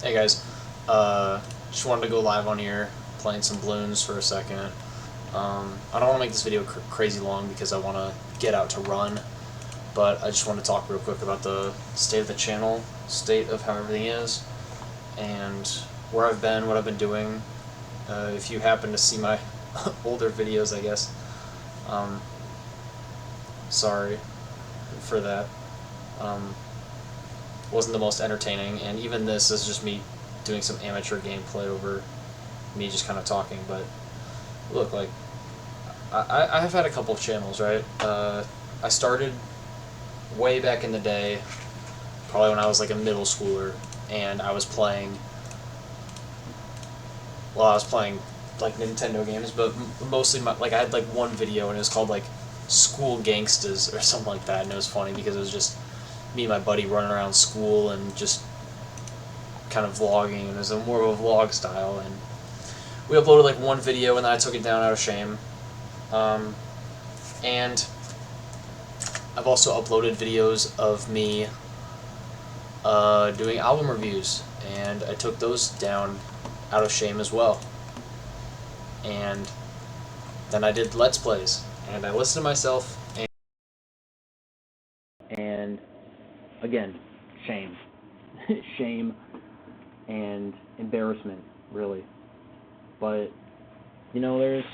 Hey guys, just wanted to go live on here, playing some balloons for a second. I don't want to make this video crazy long because I want to get out to run, but I just want to talk real quick about the state of the channel, state of how everything is, and where I've been, what I've been doing. If you happen to see my older videos, I guess, sorry for that. Wasn't the most entertaining, and even this is just me doing some amateur gameplay over me just kind of talking. But look, like, I have had a couple of channels, right? I started way back in the day, probably when I was like a middle schooler, and I was playing like Nintendo games, but mostly like I had like one video and it was called like School Gangstas or something like that, and it was funny because it was just me and my buddy running around school and just kind of vlogging, and it was more of a vlog style, and we uploaded like one video and then I took it down out of shame. And I've also uploaded videos of me doing album reviews, and I took those down out of shame as well. And then I did Let's Plays, and I listened to myself, and again, shame. Shame and embarrassment, really. But, you know, there's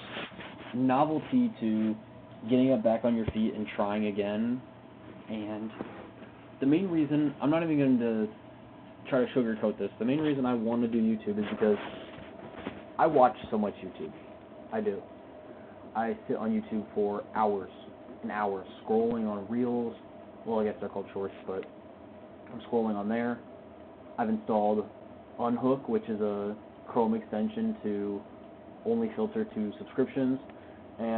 novelty to getting up back on your feet and trying again. And the main reason, I'm not even going to try to sugarcoat this, the main reason I want to do YouTube is because I watch so much YouTube. I do. I sit on YouTube for hours and hours, scrolling on Reels. Well, I guess they're called Shorts, but I'm scrolling on there. I've installed Unhook, which is a Chrome extension to only filter to subscriptions. And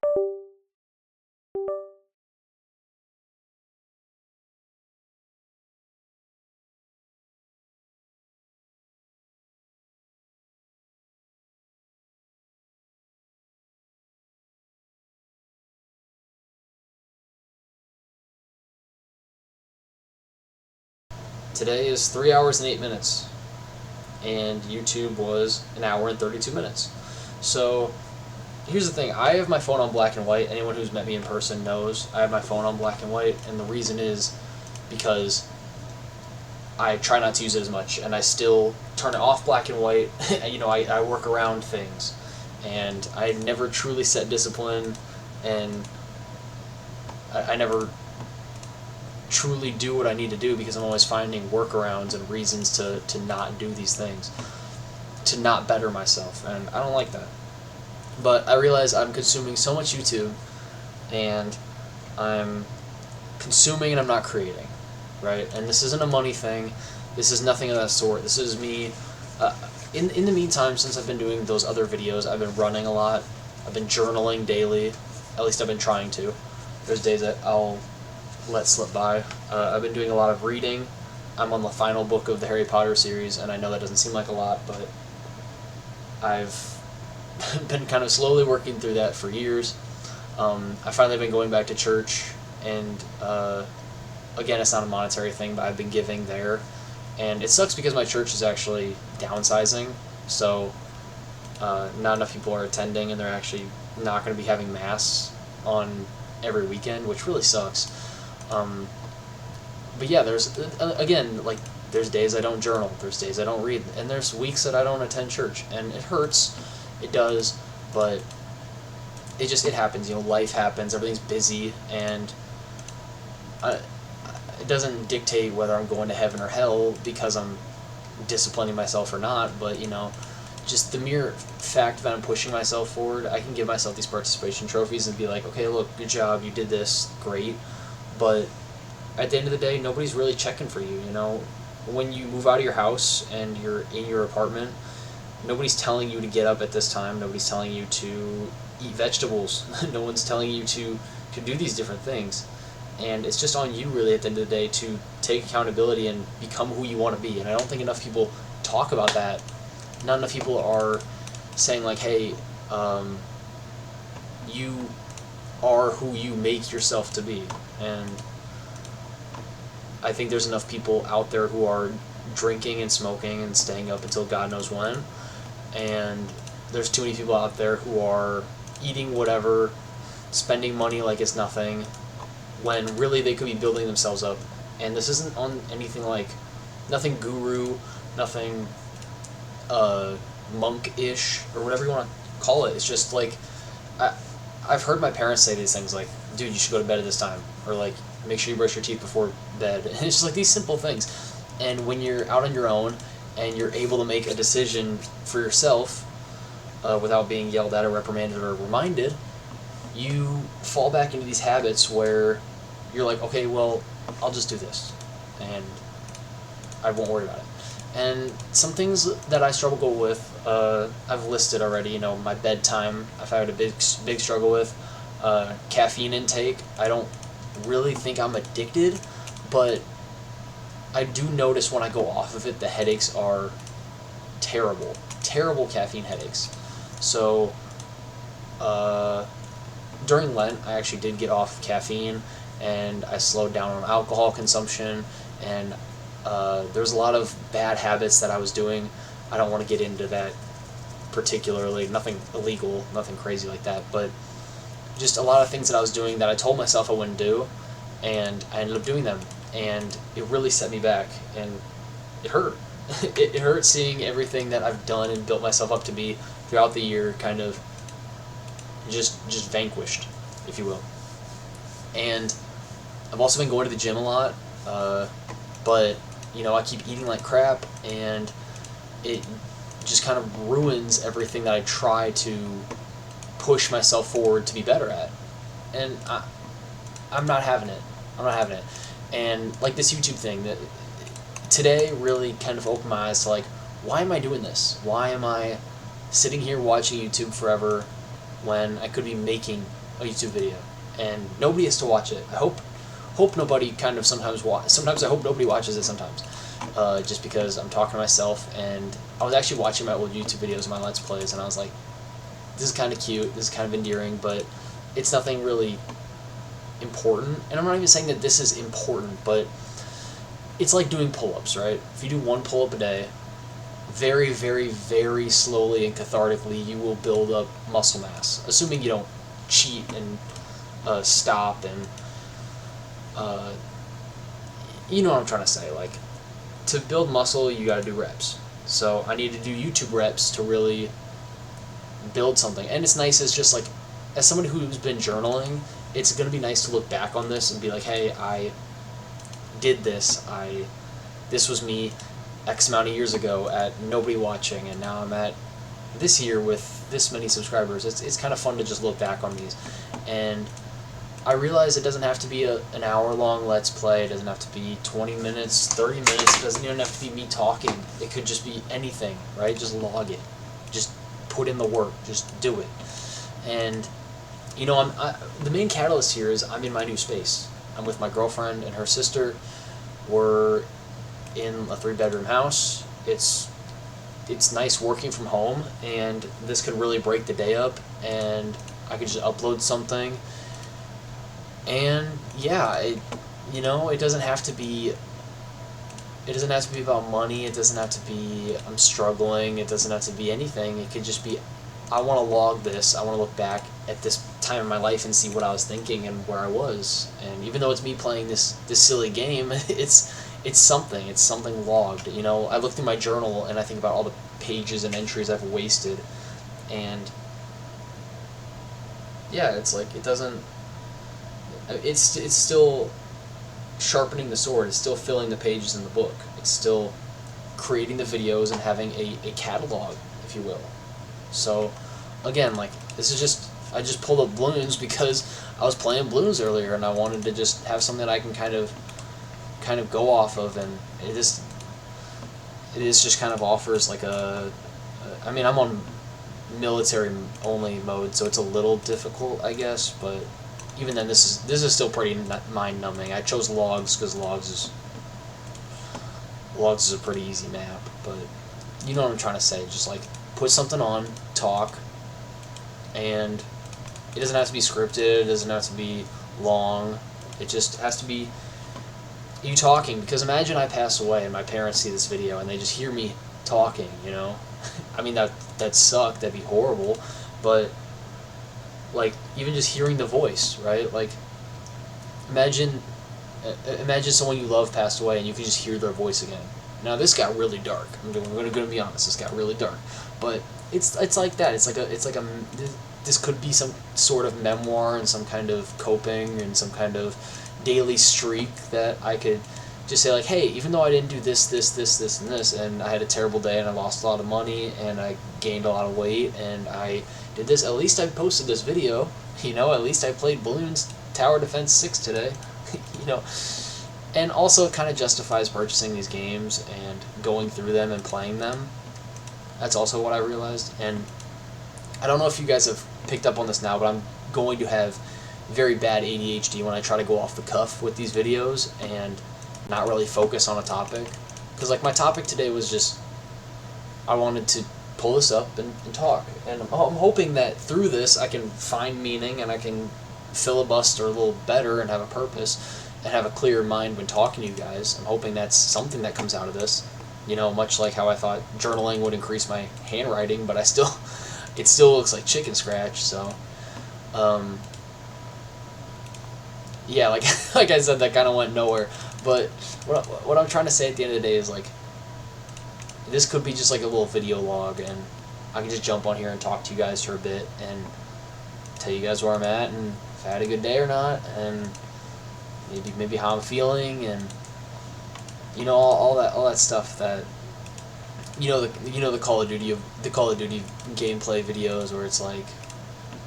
today is 3 hours and 8 minutes, and YouTube was an hour and 32 minutes. So here's the thing, I have my phone on black and white. Anyone who's met me in person knows I have my phone on black and white, and the reason is because I try not to use it as much, and I still turn it off black and white. You know, I work around things, and I never truly set discipline, and I never truly do what I need to do because I'm always finding workarounds and reasons to not do these things, to not better myself, and I don't like that. But I realize I'm consuming so much YouTube, and I'm consuming and I'm not creating, right? And this isn't a money thing. This is nothing of that sort. This is me. In the meantime, since I've been doing those other videos, I've been running a lot. I've been journaling daily. At least I've been trying to. There's days that I'll let slip by. I've been doing a lot of reading. I'm on the final book of the Harry Potter series, and I know that doesn't seem like a lot, but I've been kind of slowly working through that for years. I've finally been going back to church, and again, it's not a monetary thing, but I've been giving there, and it sucks because my church is actually downsizing, so not enough people are attending, and they're actually not going to be having mass on every weekend, which really sucks. But yeah, there's again, like, there's days I don't journal, there's days I don't read, and there's weeks that I don't attend church, and it hurts. It does, but it happens. You know, life happens. Everything's busy, and it doesn't dictate whether I'm going to heaven or hell because I'm disciplining myself or not. But you know, just the mere fact that I'm pushing myself forward, I can give myself these participation trophies and be like, okay, look, good job, you did this, great. But at the end of the day, nobody's really checking for you. You know, when you move out of your house and you're in your apartment, nobody's telling you to get up at this time. Nobody's telling you to eat vegetables. No one's telling you to do these different things. And it's just on you, really, at the end of the day, to take accountability and become who you want to be. And I don't think enough people talk about that. Not enough people are saying, like, hey, you are who you make yourself to be. And I think there's enough people out there who are drinking and smoking and staying up until God knows when. And there's too many people out there who are eating whatever, spending money like it's nothing, when really they could be building themselves up. And this isn't on anything like, nothing guru, nothing monk-ish, or whatever you want to call it. It's just like, I've heard my parents say these things like, dude, you should go to bed at this time, or like, make sure you brush your teeth before bed. And it's just like these simple things. And when you're out on your own and you're able to make a decision for yourself without being yelled at or reprimanded or reminded, you fall back into these habits where you're like, okay, well, I'll just do this, and I won't worry about it. And some things that I struggle with, I've listed already. You know, my bedtime, I've had a big struggle with. Caffeine intake, I don't really think I'm addicted, but I do notice when I go off of it, the headaches are terrible. Terrible caffeine headaches. So, during Lent, I actually did get off caffeine, and I slowed down on alcohol consumption, and there's a lot of bad habits that I was doing. I don't want to get into that particularly, nothing illegal, nothing crazy like that, but just a lot of things that I was doing that I told myself I wouldn't do, and I ended up doing them, and it really set me back, and it hurt. It hurt seeing everything that I've done and built myself up to be throughout the year kind of just vanquished, if you will. And I've also been going to the gym a lot, but you know, I keep eating like crap, and it just kind of ruins everything that I try to push myself forward to be better at. And I'm not having it. I'm not having it. And like this YouTube thing, that today really kind of opened my eyes to like, why am I doing this? Why am I sitting here watching YouTube forever when I could be making a YouTube video? And nobody has to watch it. I hope nobody kind of sometimes I hope nobody watches it sometimes. Just because I'm talking to myself, and I was actually watching my old YouTube videos, my Let's Plays, and I was like, this is kind of cute, this is kind of endearing, but it's nothing really important. And I'm not even saying that this is important, but it's like doing pull-ups, right? If you do one pull-up a day, very, very, very slowly and cathartically, you will build up muscle mass, assuming you don't cheat and stop and you know what I'm trying to say. Like, to build muscle, you got to do reps. So I need to do YouTube reps to really build something. And it's nice as just like, as somebody who's been journaling, it's going to be nice to look back on this and be like, hey, I did this. This was me X amount of years ago at nobody watching, and now I'm at this year with this many subscribers. It's kind of fun to just look back on these. And I realize it doesn't have to be an hour-long Let's Play. It doesn't have to be 20 minutes, 30 minutes. It doesn't even have to be me talking. It could just be anything, right? Just log it. Just put in the work. Just do it. And, you know, the main catalyst here is I'm in my new space. I'm with my girlfriend and her sister. We're in a 3-bedroom house. It's nice working from home, and this could really break the day up, and I could just upload something. And yeah, it doesn't have to be about money. It doesn't have to be I'm struggling. It doesn't have to be anything. It could just be, I want to log this. I want to look back at this time in my life and see what I was thinking and where I was. And even though it's me playing this silly game, it's something. It's something logged. You know, I look through my journal and I think about all the pages and entries I've wasted, and yeah, it's like it doesn't. It's still sharpening the sword. It's still filling the pages in the book. It's still creating the videos and having a catalog, if you will. So, again, like, this is just, I just pulled up Bloons because I was playing Bloons earlier, and I wanted to just have something that I can kind of go off of, and it is just kind of offers like I mean, I'm on military only mode, so it's a little difficult, I guess, but even then, this is still pretty mind-numbing. I chose logs because logs is a pretty easy map, but you know what I'm trying to say. Just like put something on, talk, and it doesn't have to be scripted. It doesn't have to be long. It just has to be you talking, because imagine I pass away and my parents see this video and they just hear me talking, you know? I mean, that'd suck, that'd be horrible, but, like, even just hearing the voice, right? Like, imagine someone you love passed away and you could just hear their voice again. Now, this got really dark. I'm gonna be honest, this got really dark, but it's like that. This could be some sort of memoir and some kind of coping and some kind of daily streak that I could just say, like, hey, even though I didn't do this, and this, and I had a terrible day and I lost a lot of money and I gained a lot of weight and I did this, at least I posted this video, you know, at least I played Bloons Tower Defense 6 today, you know. And also it kind of justifies purchasing these games and going through them and playing them. That's also what I realized. And I don't know if you guys have picked up on this now, but I'm going to have very bad ADHD when I try to go off the cuff with these videos and not really focus on a topic. Because, like, my topic today was just, I wanted to pull this up and talk. And I'm hoping that through this I can find meaning and I can filibuster a little better and have a purpose and have a clearer mind when talking to you guys. I'm hoping that's something that comes out of this. You know, much like how I thought journaling would increase my handwriting, but it still looks like chicken scratch, so, yeah, like like I said, that kind of went nowhere, but what I'm trying to say at the end of the day is, like, this could be just like a little video log, and I can just jump on here and talk to you guys for a bit, and tell you guys where I'm at, and if I had a good day or not, and maybe how I'm feeling, and, you know, all that stuff that, you know, the Call of Duty gameplay videos where it's like,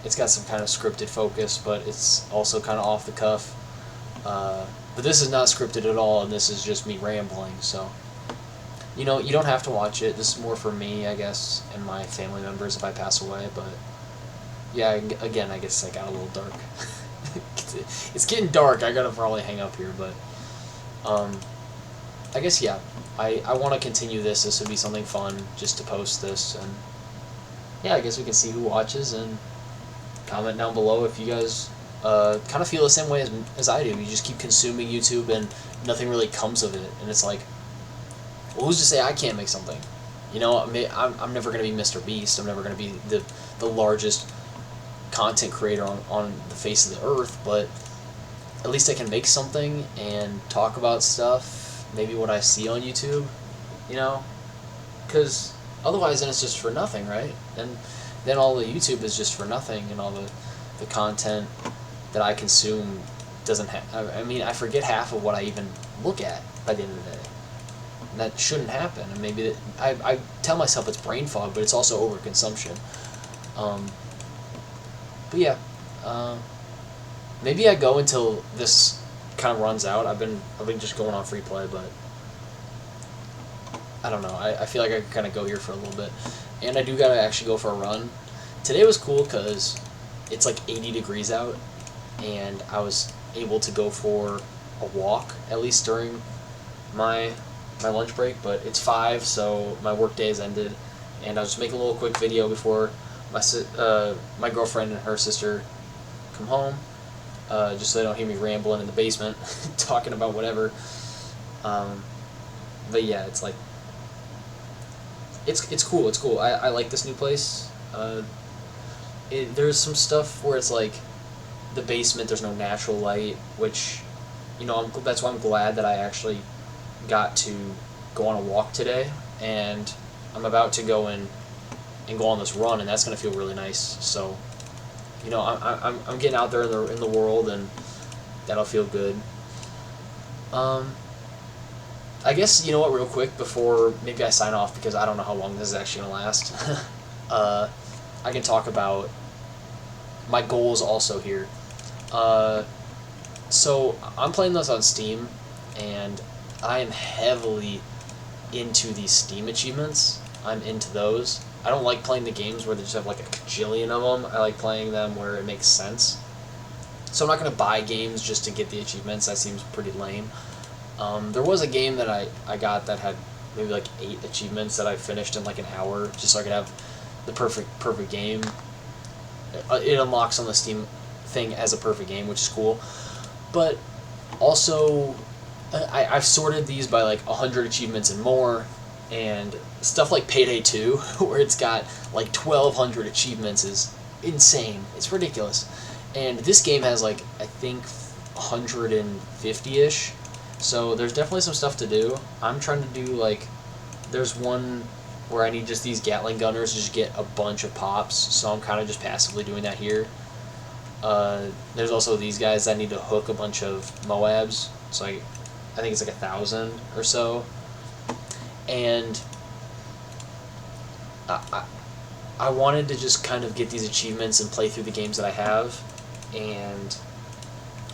it's got some kind of scripted focus, but it's also kind of off the cuff. But this is not scripted at all, and this is just me rambling. So, you know, you don't have to watch it. This is more for me, I guess, and my family members if I pass away. But yeah, again, I guess I got a little dark. It's getting dark. I gotta probably hang up here, but I guess, yeah, I want to continue this. This would be something fun just to post this, and yeah, I guess we can see who watches, and comment down below if you guys kind of feel the same way as I do. You just keep consuming YouTube and nothing really comes of it, and it's like, well, who's to say I can't make something? You know, I'm never going to be Mr. Beast. I'm never going to be the largest content creator on the face of the earth, but at least I can make something and talk about stuff, maybe what I see on YouTube, you know, because otherwise then it's just for nothing, right? And then all the YouTube is just for nothing, and all the content that I consume doesn't have, I mean, I forget half of what I even look at by the end of the day. And that shouldn't happen, and maybe I tell myself it's brain fog, but it's also overconsumption. But yeah, maybe I go until this kind of runs out. I've been just going on free play, but I don't know. I feel like I could kind of go here for a little bit, and I do gotta actually go for a run. Today was cool because it's like 80 degrees out, and I was able to go for a walk at least during my lunch break. But it's 5, so my work day has ended, and I'll just make a little quick video before my girlfriend and her sister come home, just so they don't hear me rambling in the basement talking about whatever. But yeah, it's like, it's cool. It's cool. I like this new place. There's some stuff where it's like the basement, there's no natural light, which, you know, that's why I'm glad that I actually got to go on a walk today, and I'm about to go in and go on this run, and that's gonna feel really nice. So, you know, I'm getting out there in the world, and that'll feel good. I guess, you know what, real quick before maybe I sign off, because I don't know how long this is actually gonna last. I can talk about my goals also here. So I'm playing this on Steam, and I am heavily into these Steam achievements. I'm into those. I don't like playing the games where they just have like a kajillion of them. I like playing them where it makes sense. So I'm not going to buy games just to get the achievements. That seems pretty lame. There was a game that I got that had maybe like 8 achievements that I finished in like an hour, just so I could have the perfect game. It unlocks on the Steam thing as a perfect game, which is cool. But also, I've sorted these by like 100 achievements and more, and stuff like Payday 2, where it's got like 1,200 achievements, is insane. It's ridiculous. And this game has like, I think, 150-ish, so there's definitely some stuff to do. I'm trying to do like, there's one where I need just these Gatling gunners to just get a bunch of pops, so I'm kind of just passively doing that here. There's also these guys that need to hook a bunch of Moabs, so I think it's like 1,000 or so. And I wanted to just kind of get these achievements and play through the games that I have, and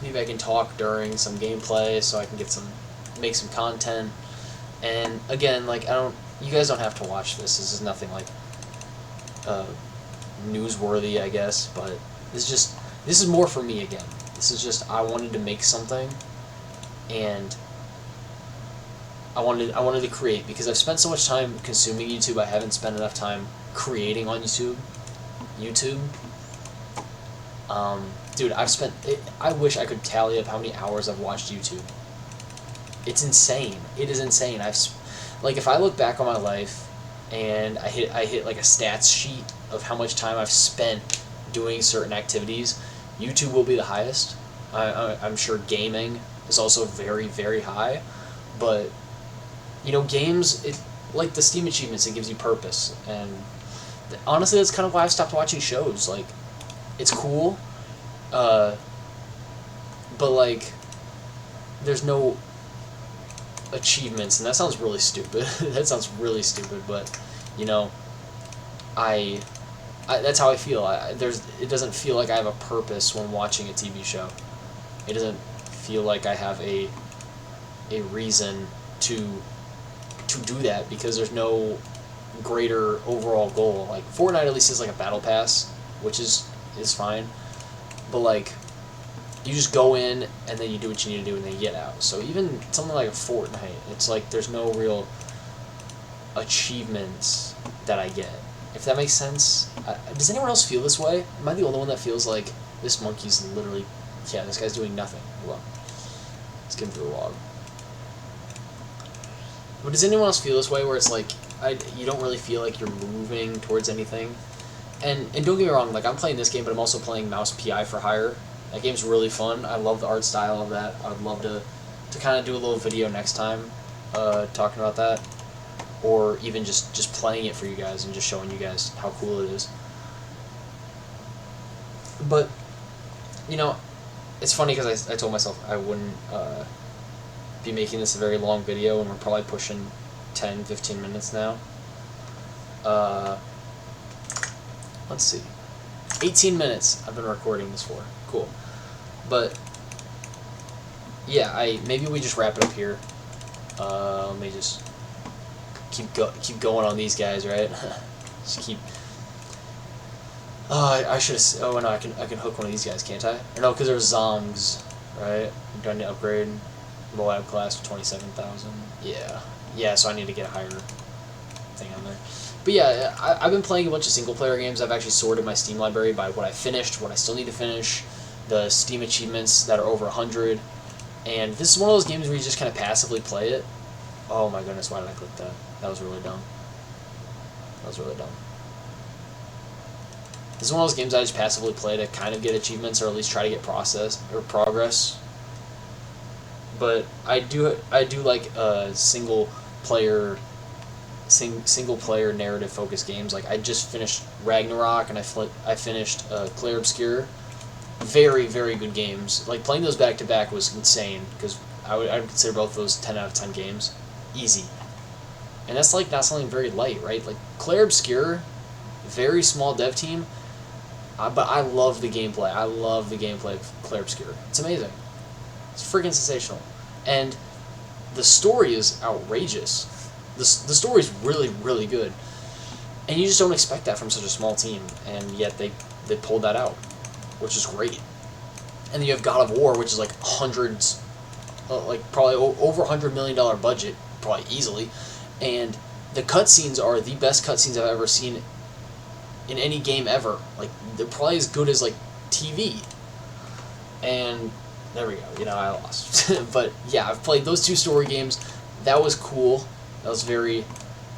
maybe I can talk during some gameplay so I can make some content. And again, like, you guys don't have to watch this. This is nothing like newsworthy, I guess, but this is more for me again. This is just, I wanted to make something, and I wanted to create, because I've spent so much time consuming YouTube. I haven't spent enough time creating on YouTube. Dude, I wish I could tally up how many hours I've watched YouTube. It's insane. It is insane. Like, if I look back on my life and I hit like a stats sheet of how much time I've spent doing certain activities, YouTube will be the highest. I'm sure gaming is also very, very high, but you know, games, like the Steam achievements, it gives you purpose, and honestly, that's kind of why I've stopped watching shows. Like, it's cool, but like, there's no achievements, and that sounds really stupid. That sounds really stupid, but you know, I that's how I feel. It doesn't feel like I have a purpose when watching a TV show. It doesn't feel like I have a reason to do that, because there's no greater overall goal. Like, Fortnite at least is like a battle pass, which is fine, but like, you just go in and then you do what you need to do and then you get out. So even something like a Fortnite, it's like there's no real achievements that I get, if that makes sense. Does anyone else feel this way? Am I the only one that feels like this monkey's literally, yeah, this guy's doing nothing? Well, let's get him through a log. But does anyone else feel this way, where it's like, you don't really feel like you're moving towards anything? And don't get me wrong, like, I'm playing this game, but I'm also playing Mouse PI for Hire. That game's really fun. I love the art style of that. I'd love to kind of do a little video next time talking about that, or even just playing it for you guys and just showing you guys how cool it is. But, you know, it's funny because I told myself I wouldn't be making this a very long video, and we're probably pushing 10-15 minutes now. Let's see. 18 minutes I've been recording this for. Cool. But yeah, maybe we just wrap it up here. Let me just keep going on these guys, right? Just keep. I should have. Oh no, I can hook one of these guys, can't I? Or no, because there's Zongs, right? I'm trying to upgrade Moab class to 27,000. Yeah. So I need to get a higher thing on there. But yeah, I've been playing a bunch of single-player games. I've actually sorted my Steam library by what I finished, what I still need to finish, the Steam achievements that are over 100, and this is one of those games where you just kind of passively play it. Oh my goodness, why did I click that? That was really dumb. This is one of those games I just passively play to kind of get achievements, or at least try to get progress. But I do like single-player narrative focused games. Like, I just finished Ragnarok, and I finished Clair Obscur. Very, very good games. Like, playing those back to back was insane, because I would consider both of those 10 out of 10 games. Easy. And that's like not something very light, right? Like, Clair Obscur, very small dev team, but I love the gameplay. I love the gameplay of Clair Obscur. It's amazing. It's freaking sensational. And the story is outrageous. The story's really, really good, and you just don't expect that from such a small team, and yet they pulled that out, which is great. And then you have God of War, which is like hundreds, like probably over $100 million budget, probably easily, and the cutscenes are the best cutscenes I've ever seen in any game ever. Like, they're probably as good as like TV, and there we go. You know, I lost. But yeah, I've played those 2 story games. That was cool. That was very,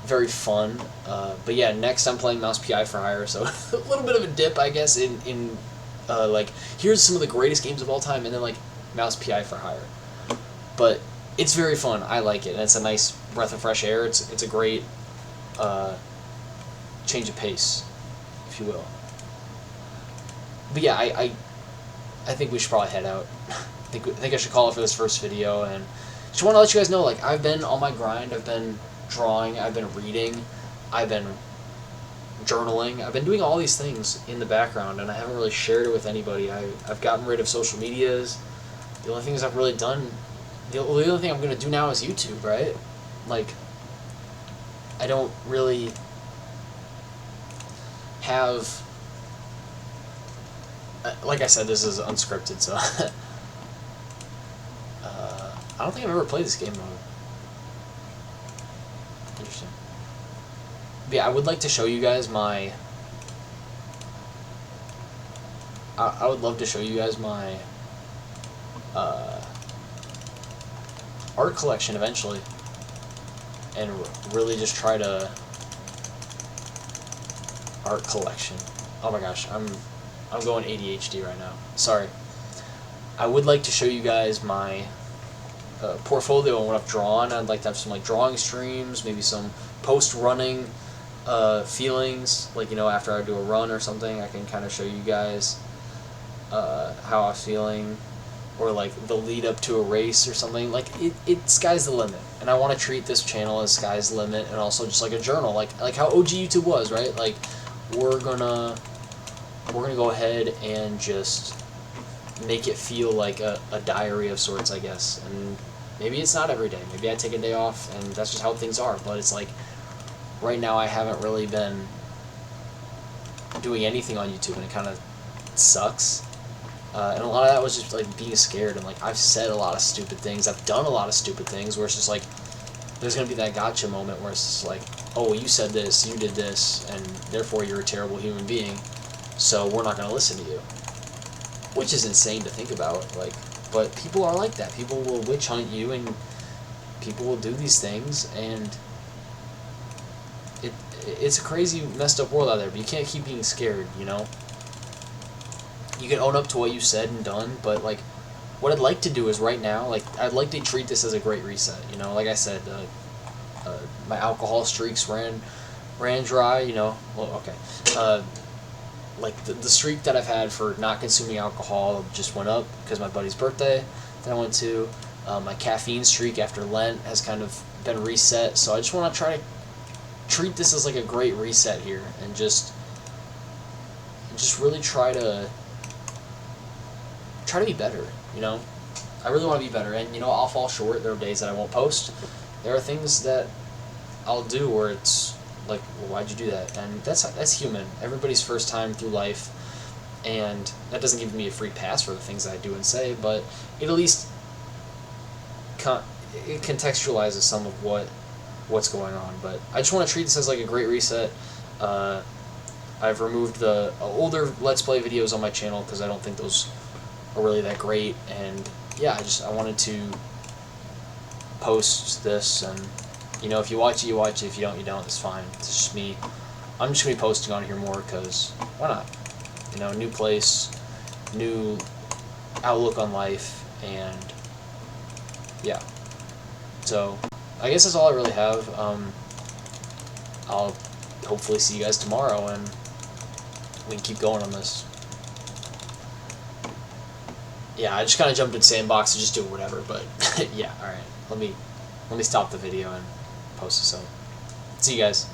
very fun. But yeah, next I'm playing Mouse PI for Hire, so a little bit of a dip, I guess, in like, here's some of the greatest games of all time, and then like Mouse PI for Hire. But it's very fun. I like it, and it's a nice breath of fresh air. It's a great change of pace, if you will. But yeah, I think we should probably head out. I think I should call it for this first video, and just want to let you guys know, like, I've been on my grind. I've been drawing. I've been reading. I've been journaling. I've been doing all these things in the background, and I haven't really shared it with anybody. I've gotten rid of social medias. The only things I've really done, the only thing I'm going to do now is YouTube, right? Like, I don't really have, like I said, this is unscripted, so I don't think I've ever played this game mode. Interesting. But yeah, I would like to show you guys my, I would love to show you guys my art collection eventually, and really just try to art collection. Oh my gosh, I'm going ADHD right now. Sorry. I would like to show you guys my portfolio and what I've drawn. I'd like to have some like drawing streams, maybe some post-running feelings, like, you know, after I do a run or something, I can kind of show you guys how I'm feeling, or like the lead up to a race or something. Like, it sky's the limit, and I want to treat this channel as sky's the limit, and also just like a journal, like how OG YouTube was, right? Like, we're gonna go ahead and just make it feel like a diary of sorts, I guess. And maybe it's not every day. Maybe I take a day off, and that's just how things are. But it's like, right now I haven't really been doing anything on YouTube, and it kind of sucks. And a lot of that was just like being scared, and like, I've said a lot of stupid things. I've done a lot of stupid things where it's just like, there's going to be that gotcha moment where it's just like, oh, well, you said this, you did this, and therefore you're a terrible human being, so we're not going to listen to you. Which is insane to think about, like, but people are like that. People will witch hunt you, and people will do these things, and it's a crazy, messed up world out there, but you can't keep being scared, you know? You can own up to what you said and done, but, like, what I'd like to do is right now, like, I'd like to treat this as a great reset, you know? Like I said, my alcohol streaks ran dry, you know? Well, okay. Like, the streak that I've had for not consuming alcohol just went up because my buddy's birthday that I went to. My caffeine streak after Lent has kind of been reset, so I just want to try to treat this as like a great reset here, and just really try to be better, you know? I really want to be better, and, you know, I'll fall short. There are days that I won't post. There are things that I'll do where it's like, well, why'd you do that? And that's human. Everybody's first time through life, and that doesn't give me a free pass for the things that I do and say, but it at least it contextualizes some of what's going on. But I just want to treat this as like a great reset. I've removed the older Let's Play videos on my channel because I don't think those are really that great, and yeah, I wanted to post this, and, you know, if you watch it, you watch it. If you don't, you don't. It's fine. It's just me. I'm just going to be posting on here more because why not? You know, new place, new outlook on life, and yeah. So, I guess that's all I really have. I'll hopefully see you guys tomorrow, and we can keep going on this. Yeah, I just kind of jumped in Sandbox to just do whatever, but yeah, alright. Let me stop the video and post this up. See you guys.